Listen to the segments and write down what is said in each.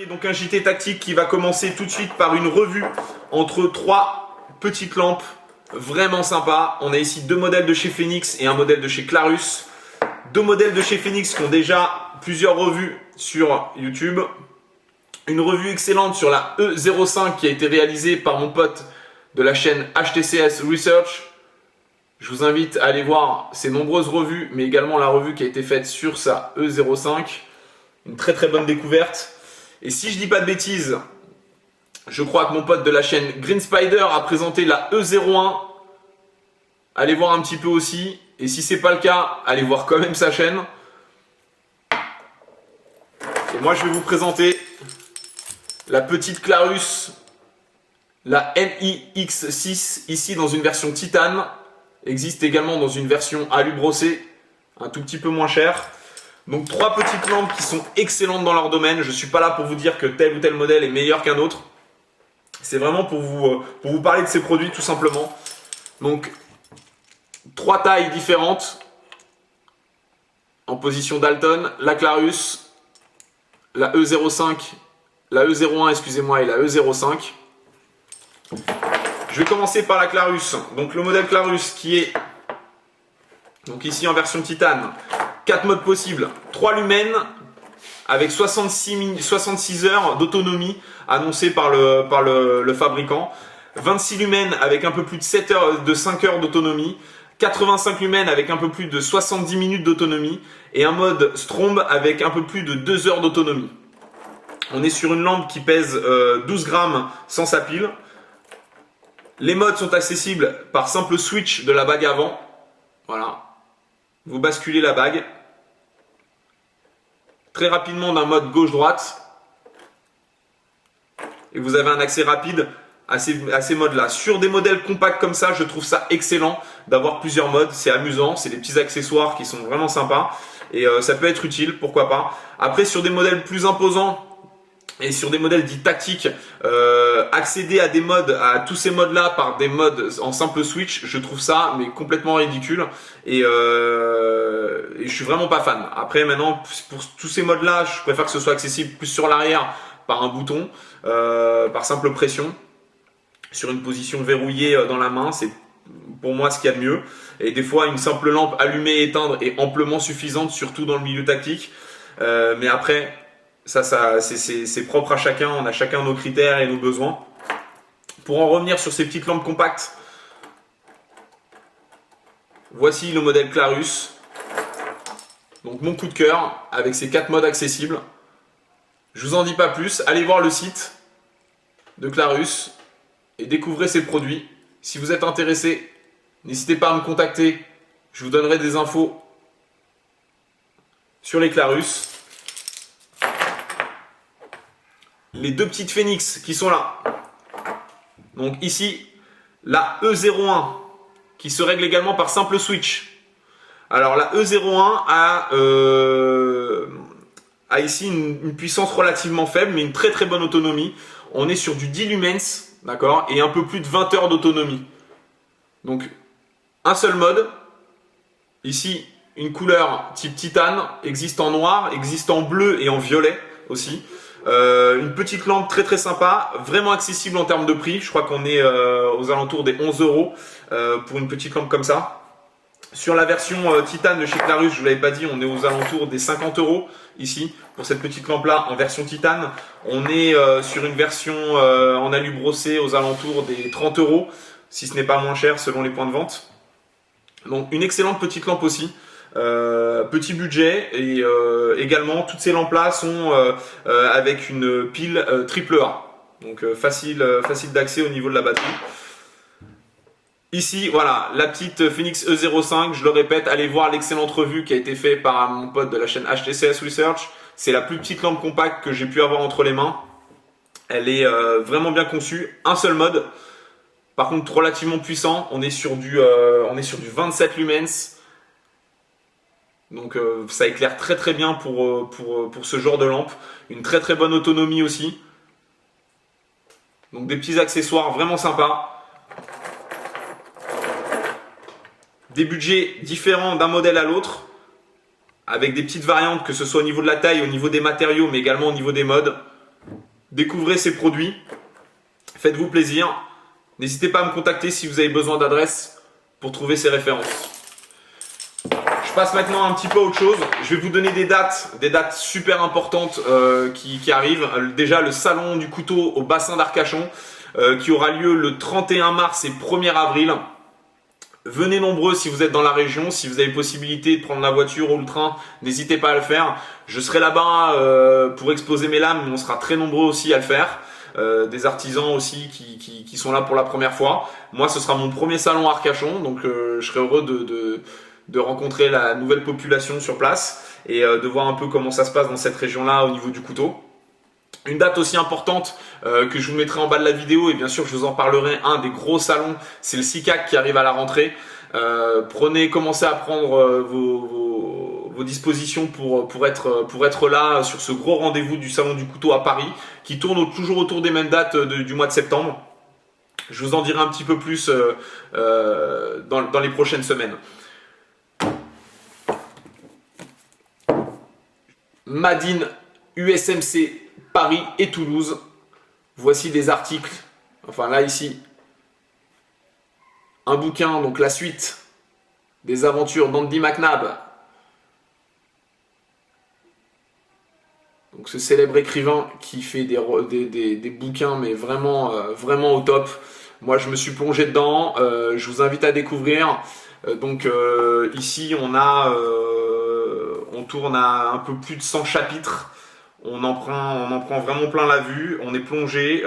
Donc un JT tactique qui va commencer tout de suite par une revue entre trois petites lampes vraiment sympas. On a ici deux modèles de chez Phoenix et un modèle de chez Clarus. Deux modèles de chez Phoenix qui ont déjà plusieurs revues sur YouTube. Une revue excellente sur la E05 qui a été réalisée par mon pote de la chaîne HTCS Research. Je vous invite à aller voir ses nombreuses revues, mais également la revue qui a été faite sur sa E05. Une très très bonne découverte. Et si je dis pas de bêtises, je crois que mon pote de la chaîne Green Spider a présenté la E01. Allez voir un petit peu aussi. Et si c'est pas le cas, allez voir quand même sa chaîne. Et moi je vais vous présenter la petite Clarus, la MIX6, ici dans une version titane. Existe également dans une version alu brossé, un tout petit peu moins cher. Donc trois petites lampes qui sont excellentes dans leur domaine. Je ne suis pas là pour vous dire que tel ou tel modèle est meilleur qu'un autre. C'est vraiment pour vous parler de ces produits tout simplement. Donc trois tailles différentes en position Dalton. La Clarus, la E05, la E01 excusez-moi et la E05. Je vais commencer par la Clarus. Donc le modèle Clarus qui est donc ici en version titane. 4 modes possibles, 3 lumens avec 66 heures d'autonomie annoncée par le fabricant, 26 lumens avec un peu plus de 5 heures d'autonomie, 85 lumens avec un peu plus de 70 minutes d'autonomie et un mode Strombe avec un peu plus de 2 heures d'autonomie. On est sur une lampe qui pèse 12 grammes sans sa pile. Les modes sont accessibles par simple switch de la bague avant. Voilà. Vous basculez la bague très rapidement d'un mode gauche-droite et vous avez un accès rapide à ces modes-là. Sur des modèles compacts comme ça, je trouve ça excellent d'avoir plusieurs modes. C'est amusant, c'est des petits accessoires qui sont vraiment sympas et ça peut être utile, pourquoi pas. Après, sur des modèles plus imposants et sur des modèles dits tactiques, accéder à des modes, à tous ces modes-là par des modes en simple switch, je trouve ça mais complètement ridicule et je suis vraiment pas fan. Après maintenant, pour tous ces modes-là, je préfère que ce soit accessible plus sur l'arrière par un bouton, par simple pression, sur une position verrouillée dans la main, c'est pour moi ce qu'il y a de mieux. Et des fois, une simple lampe allumée et éteindre est amplement suffisante, surtout dans le milieu tactique. Mais après, ça c'est propre à chacun, on a chacun nos critères et nos besoins. Pour en revenir sur ces petites lampes compactes, voici le modèle Clarus. Donc mon coup de cœur avec ces 4 modes accessibles. Je vous en dis pas plus, allez voir le site de Clarus et découvrez ces produits. Si vous êtes intéressé, n'hésitez pas à me contacter, je vous donnerai des infos sur les Clarus. Les deux petites Phoenix qui sont là. Donc ici, la E01 qui se règle également par simple switch. Alors la E01 a ici une puissance relativement faible mais une très très bonne autonomie. On est sur du 10 lumens, d'accord, et un peu plus de 20 heures d'autonomie. Donc un seul mode. Ici, une couleur type titane, existe en noir, existe en bleu et en violet aussi. Une petite lampe très très sympa, vraiment accessible en termes de prix. Je crois qu'on est aux alentours des 11 € pour une petite lampe comme ça. Sur la version titane de chez Clarus, je ne vous l'avais pas dit, on est aux alentours des 50 € ici pour cette petite lampe là en version titane. On est sur une version en alu brossé aux alentours des 30 € si ce n'est pas moins cher selon les points de vente. Donc une excellente petite lampe aussi. Petit budget et également toutes ces lampes là sont avec une pile AAA, donc facile d'accès au niveau de la batterie. Ici voilà la petite Phoenix E05, je le répète, allez voir l'excellente revue qui a été faite par mon pote de la chaîne HTCS Research. C'est la plus petite lampe compacte que j'ai pu avoir entre les mains. Elle est vraiment bien conçue, un seul mode, par contre relativement puissant. On est sur du 27 lumens. Donc ça éclaire très très bien pour ce genre de lampe. Une très très bonne autonomie aussi. Donc des petits accessoires vraiment sympas. Des budgets différents d'un modèle à l'autre. Avec des petites variantes, que ce soit au niveau de la taille, au niveau des matériaux, mais également au niveau des modes. Découvrez ces produits, faites-vous plaisir. N'hésitez pas à me contacter si vous avez besoin d'adresses pour trouver ces références. Je passe maintenant un petit peu à autre chose. Je vais vous donner des dates super importantes qui arrivent. Déjà le salon du couteau au bassin d'Arcachon qui aura lieu le 31 mars et 1er avril. Venez nombreux si vous êtes dans la région, si vous avez possibilité de prendre la voiture ou le train, n'hésitez pas à le faire. Je serai là-bas pour exposer mes lames, mais on sera très nombreux aussi à le faire. Des artisans aussi qui sont là pour la première fois. Moi, ce sera mon premier salon à Arcachon, donc je serai heureux de rencontrer la nouvelle population sur place et de voir un peu comment ça se passe dans cette région-là au niveau du couteau. Une date aussi importante que je vous mettrai en bas de la vidéo et bien sûr je vous en parlerai, un des gros salons, c'est le SICAC qui arrive à la rentrée. Commencez à prendre vos dispositions pour être là sur ce gros rendez-vous du salon du couteau à Paris qui tourne toujours autour des mêmes dates du mois de septembre. Je vous en dirai un petit peu plus dans les prochaines semaines. Made in USMC Paris et Toulouse. Voici des articles. Enfin là ici, un bouquin, donc la suite des aventures d'Andy McNabb. Donc ce célèbre écrivain qui fait des bouquins mais vraiment au top. Moi je me suis plongé dedans. Je vous invite à découvrir. Ici on tourne à un peu plus de 100 chapitres. On en prend vraiment plein la vue. On est plongé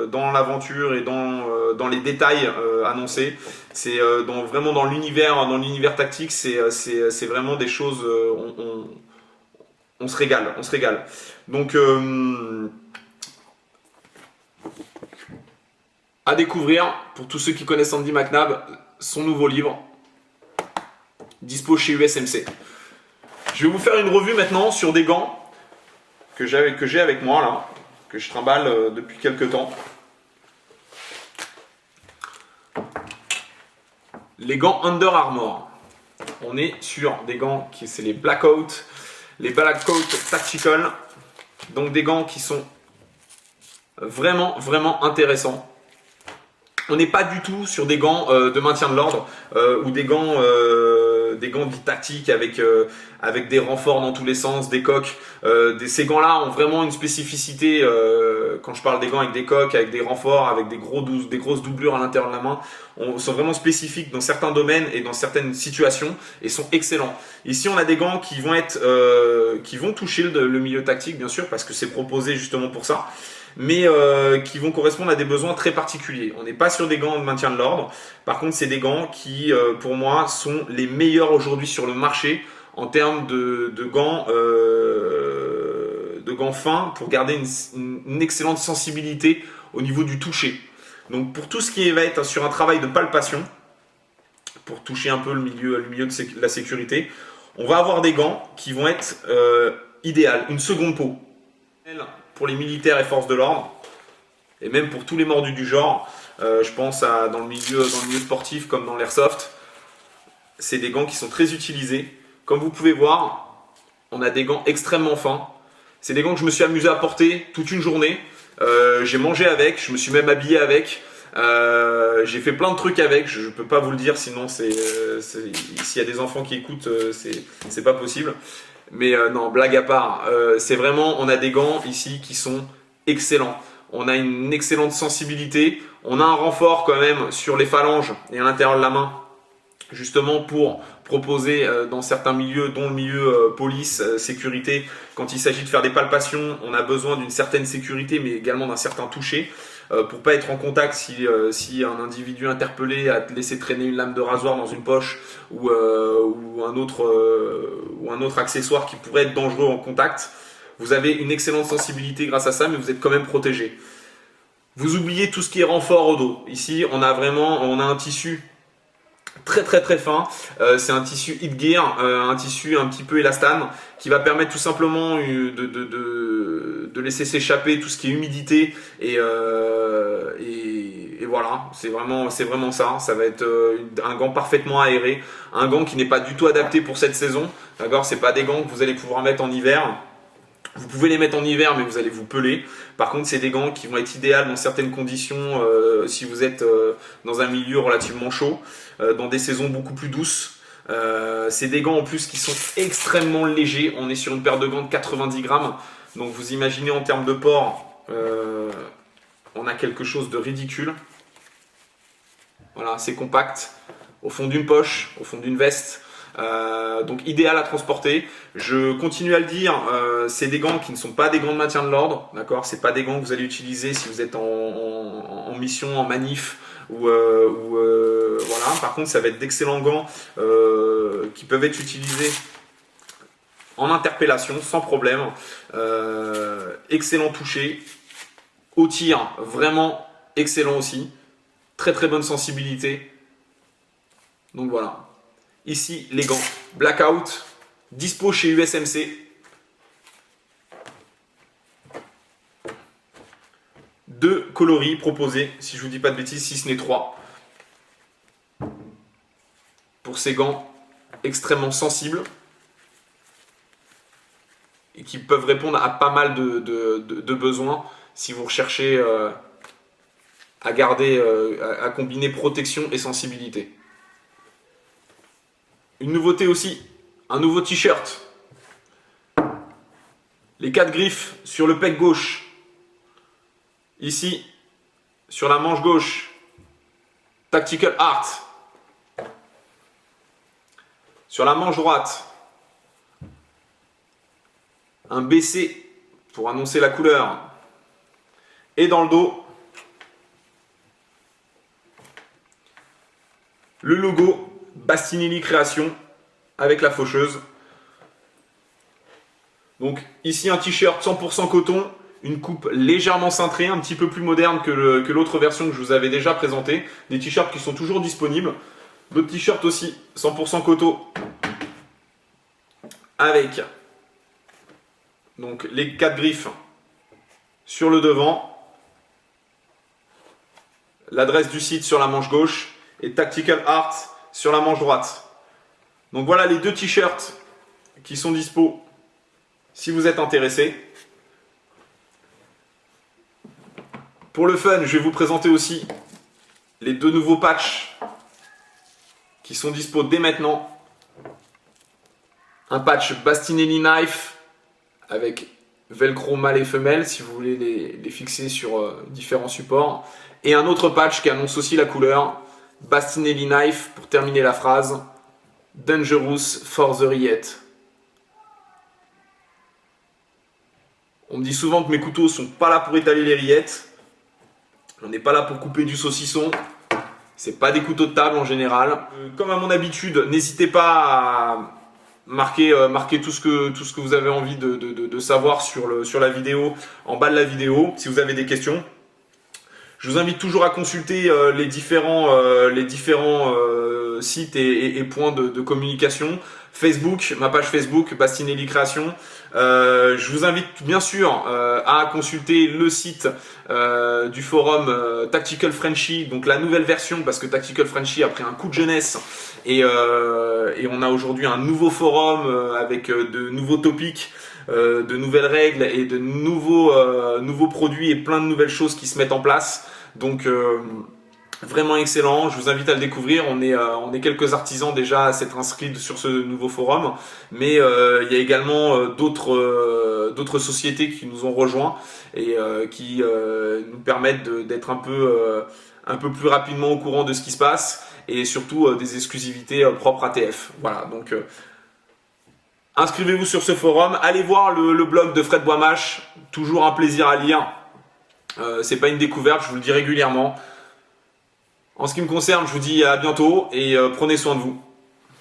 dans l'aventure et dans les détails annoncés. C'est vraiment dans l'univers tactique. C'est vraiment des choses. On se régale. Donc à découvrir pour tous ceux qui connaissent Andy McNabb, son nouveau livre dispo chez USMC. Je vais vous faire une revue maintenant sur des gants que j'ai avec moi là, que je trimballe depuis quelques temps. Les gants Under Armour. On est sur des gants c'est les Blackout Tactical. Donc des gants qui sont vraiment intéressants. On n'est pas du tout sur des gants de maintien de l'ordre ou des gants dits tactiques avec des renforts dans tous les sens, des coques. Ces gants-là ont vraiment une spécificité. Quand je parle des gants avec des coques, avec des renforts, avec des grosses doublures à l'intérieur de la main, sont vraiment spécifiques dans certains domaines et dans certaines situations et sont excellents. Ici, on a des gants qui vont toucher le milieu tactique, bien sûr, parce que c'est proposé justement pour ça, mais qui vont correspondre à des besoins très particuliers. On n'est pas sur des gants de maintien de l'ordre. Par contre, c'est des gants qui, pour moi, sont les meilleurs aujourd'hui sur le marché en termes de gants fins pour garder une excellente sensibilité au niveau du toucher. Donc, pour tout ce qui va être sur un travail de palpation, pour toucher un peu le milieu de la sécurité, on va avoir des gants qui vont être idéales, une seconde peau. Pour les militaires et forces de l'ordre, et même pour tous les mordus du genre, je pense dans le milieu sportif comme dans l'airsoft, c'est des gants qui sont très utilisés. Comme vous pouvez voir, on a des gants extrêmement fins. C'est des gants que je me suis amusé à porter toute une journée. J'ai mangé avec, je me suis même habillé avec. J'ai fait plein de trucs avec, je ne peux pas vous le dire, sinon s'il y a des enfants qui écoutent, c'est pas possible. Mais non, blague à part, c'est vraiment, on a des gants ici qui sont excellents. On a une excellente sensibilité, on a un renfort quand même sur les phalanges et à l'intérieur de la main, justement pour proposer dans certains milieux, dont le milieu police, sécurité, quand il s'agit de faire des palpations, on a besoin d'une certaine sécurité mais également d'un certain toucher. Pour pas être en contact si un individu interpellé a laissé traîner une lame de rasoir dans une poche ou un autre accessoire qui pourrait être dangereux en contact. Vous avez une excellente sensibilité grâce à ça, mais vous êtes quand même protégé. Vous oubliez tout ce qui est renfort au dos. Ici, on a un tissu très fin. C'est un tissu Heatgear, un tissu un petit peu élastane qui va permettre tout simplement de laisser s'échapper tout ce qui est humidité et voilà, c'est vraiment ça. Ça va être un gant parfaitement aéré, un gant qui n'est pas du tout adapté pour cette saison. D'accord, c'est pas des gants que vous allez pouvoir mettre en hiver. Vous pouvez les mettre en hiver, mais vous allez vous peler. Par contre, c'est des gants qui vont être idéaux dans certaines conditions, si vous êtes dans un milieu relativement chaud, dans des saisons beaucoup plus douces. C'est des gants en plus qui sont extrêmement légers. On est sur une paire de gants de 90 grammes. Donc vous imaginez en termes de port, on a quelque chose de ridicule. Voilà, c'est compact, au fond d'une poche, au fond d'une veste. Donc idéal à transporter. Je continue à le dire, c'est des gants qui ne sont pas des gants de maintien de l'ordre, d'accord. C'est pas des gants que vous allez utiliser si vous êtes en mission, en manif ou voilà. Par contre, ça va être d'excellents gants qui peuvent être utilisés en interpellation sans problème. Excellent toucher, au tir vraiment excellent aussi, très très bonne sensibilité. Donc voilà. Ici, les gants Blackout, dispo chez USMC. Deux coloris proposés, si je ne vous dis pas de bêtises, si ce n'est 3. Pour ces gants extrêmement sensibles et qui peuvent répondre à pas mal de besoins si vous recherchez à garder, à combiner protection et sensibilité. Une nouveauté aussi, un nouveau t-shirt. Les 4 griffes sur le pec gauche. Ici, sur la manche gauche, Tactical Art. Sur la manche droite, un BC pour annoncer la couleur. Et dans le dos, le logo Bastinelli Création avec la faucheuse. Donc ici un t-shirt 100% coton, une coupe légèrement cintrée, un petit peu plus moderne que l'autre version que je vous avais déjà présentée. Des t-shirts qui sont toujours disponibles. D'autres t-shirts aussi 100% coton avec donc les 4 griffes sur le devant, l'adresse du site sur la manche gauche et Tactical Art sur la manche droite. Donc voilà les 2 t-shirts qui sont dispo si vous êtes intéressé. Pour le fun, je vais vous présenter aussi les 2 nouveaux patchs qui sont dispo dès maintenant. Un patch Bastinelli Knife avec velcro mâle et femelle si vous voulez les fixer sur différents supports. Et un autre patch qui annonce aussi la couleur Bastinelli Knife pour terminer la phrase Dangerous for the rillette. On me dit souvent que mes couteaux sont pas là pour étaler les rillettes. On n'est pas là pour couper du saucisson. C'est pas des couteaux de table en général. Comme à mon habitude, n'hésitez pas à marquer tout ce que vous avez envie de savoir sur la vidéo en bas de la vidéo si vous avez des questions. Je vous invite toujours à consulter les différents sites et points de communication. Facebook, ma page Facebook, Bastinelli Création. Je vous invite bien sûr à consulter le site du forum Tactical Frenchy, donc la nouvelle version, parce que Tactical Frenchy a pris un coup de jeunesse et on a aujourd'hui un nouveau forum avec de nouveaux topics, de nouvelles règles et de nouveaux produits et plein de nouvelles choses qui se mettent en place. Donc vraiment excellent, je vous invite à le découvrir. On est quelques artisans déjà à s'être inscrits sur ce nouveau forum, mais il y a également d'autres sociétés qui nous ont rejoints et qui nous permettent d'être un peu plus rapidement au courant de ce qui se passe et surtout des exclusivités propres à TF. Voilà, donc inscrivez-vous sur ce forum, allez voir le blog de Fred Boismache, toujours un plaisir à lire. C'est pas une découverte, je vous le dis régulièrement. En ce qui me concerne, je vous dis à bientôt et prenez soin de vous.